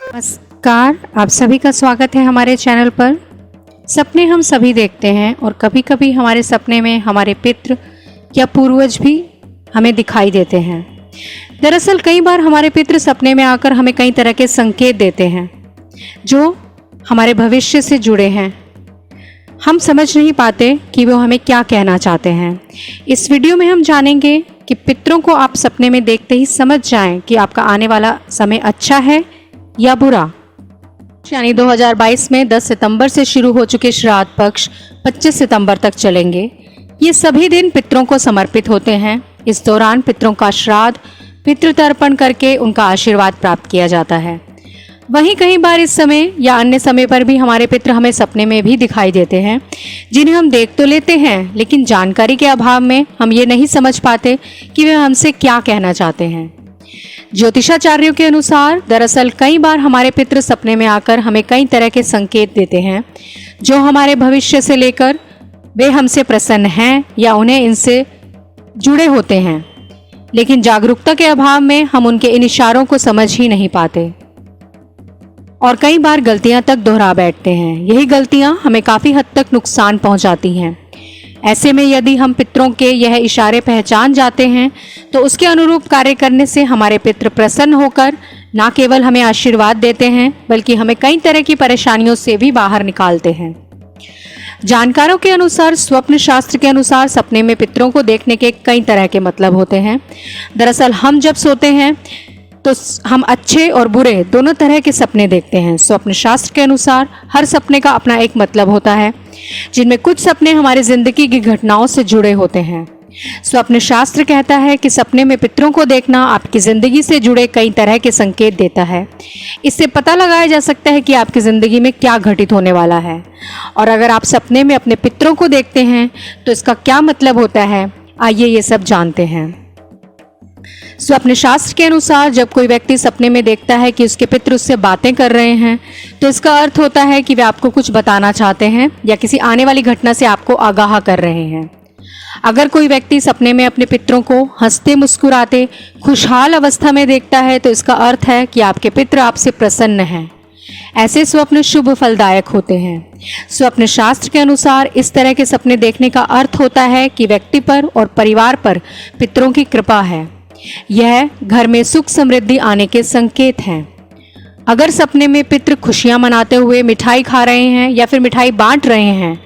नमस्कार, आप सभी का स्वागत है हमारे चैनल पर। सपने हम सभी देखते हैं और कभी कभी हमारे सपने में हमारे पितृ या पूर्वज भी हमें दिखाई देते हैं। दरअसल कई बार हमारे पितृ सपने में आकर हमें कई तरह के संकेत देते हैं जो हमारे भविष्य से जुड़े हैं। हम समझ नहीं पाते कि वो हमें क्या कहना चाहते हैं। इस वीडियो में हम जानेंगे कि पितरों को आप सपने में देखते ही समझ जाएं कि आपका आने वाला समय अच्छा है या बुरा। यानी 2022 में 10 सितंबर से शुरू हो चुके श्राद्ध पक्ष 25 सितंबर तक चलेंगे। ये सभी दिन पितरों को समर्पित होते हैं। इस दौरान पितरों का श्राद्ध पितृतर्पण करके उनका आशीर्वाद प्राप्त किया जाता है। वहीं कई बार इस समय या अन्य समय पर भी हमारे पितृ हमें सपने में भी दिखाई देते हैं, जिन्हें हम देख तो लेते हैं, लेकिन जानकारी के अभाव में हम ये नहीं समझ पाते कि वे हमसे क्या कहना चाहते हैं। ज्योतिषाचार्यों के अनुसार दरअसल कई बार हमारे पितृ सपने में आकर हमें कई तरह के संकेत देते हैं जो हमारे भविष्य से लेकर वे हमसे प्रसन्न हैं या उन्हें इनसे जुड़े होते हैं, लेकिन जागरूकता के अभाव में हम उनके इन इशारों को समझ ही नहीं पाते और कई बार गलतियां तक दोहरा बैठते हैं। यही गलतियां हमें काफ़ी हद तक नुकसान पहुंचाती हैं। ऐसे में यदि हम पितरों के यह इशारे पहचान जाते हैं तो उसके अनुरूप कार्य करने से हमारे पितृ प्रसन्न होकर न केवल हमें आशीर्वाद देते हैं बल्कि हमें कई तरह की परेशानियों से भी बाहर निकालते हैं। जानकारों के अनुसार स्वप्न शास्त्र के अनुसार सपने में पितरों को देखने के कई तरह के मतलब होते हैं। दरअसल हम जब सोते हैं तो हम अच्छे और बुरे दोनों तरह के सपने देखते हैं। स्वप्न शास्त्र के अनुसार हर सपने का अपना एक मतलब होता है, जिनमें कुछ सपने हमारी जिंदगी की घटनाओं से जुड़े होते हैं। स्वप्न शास्त्र कहता है कि सपने में पितरों को देखना आपकी जिंदगी से जुड़े कई तरह के संकेत देता है। इससे पता लगाया जा सकता है कि आपकी जिंदगी में क्या घटित होने वाला है। और अगर आप सपने में अपने पितरों को देखते हैं तो इसका क्या मतलब होता है, आइए ये सब जानते हैं। स्वप्न शास्त्र के अनुसार जब कोई व्यक्ति सपने में देखता है कि उसके पितृ उससे बातें कर रहे हैं तो इसका अर्थ होता है कि वे आपको कुछ बताना चाहते हैं या किसी आने वाली घटना से आपको आगाह कर रहे हैं। अगर कोई व्यक्ति सपने में अपने पितरों को हंसते मुस्कुराते खुशहाल अवस्था में देखता है तो इसका अर्थ है कि आपके पितृ आपसे प्रसन्न हैं। ऐसे स्वप्न शुभ फलदायक होते हैं। स्वप्न शास्त्र के अनुसार इस तरह के सपने देखने का अर्थ होता है कि व्यक्ति पर और परिवार पर पितरों की कृपा है। यह घर में सुख समृद्धि आने के संकेत हैं। अगर सपने में पितृ खुशियां मनाते हुए मिठाई खा रहे हैं या फिर मिठाई बांट रहे हैं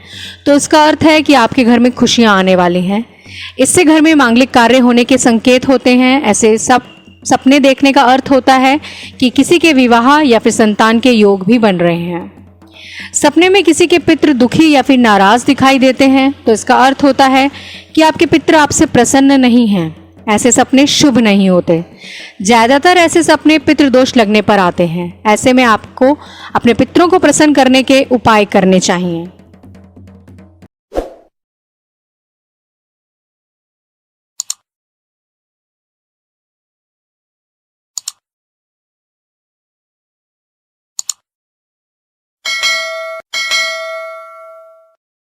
तो इसका अर्थ है कि आपके घर में खुशियां आने वाली हैं। इससे घर में मांगलिक कार्य होने के संकेत होते हैं। ऐसे सब सपने देखने का अर्थ होता है कि किसी के विवाह या फिर संतान के योग भी बन रहे हैं। सपने में किसी के पितृ दुखी या फिर नाराज दिखाई देते हैं तो इसका अर्थ होता है कि आपके पितृ आपसे प्रसन्न नहीं हैं। ऐसे सपने शुभ नहीं होते। ज़्यादातर ऐसे सपने पितृदोष लगने पर आते हैं। ऐसे में आपको अपने पितरों को प्रसन्न करने के उपाय करने चाहिए।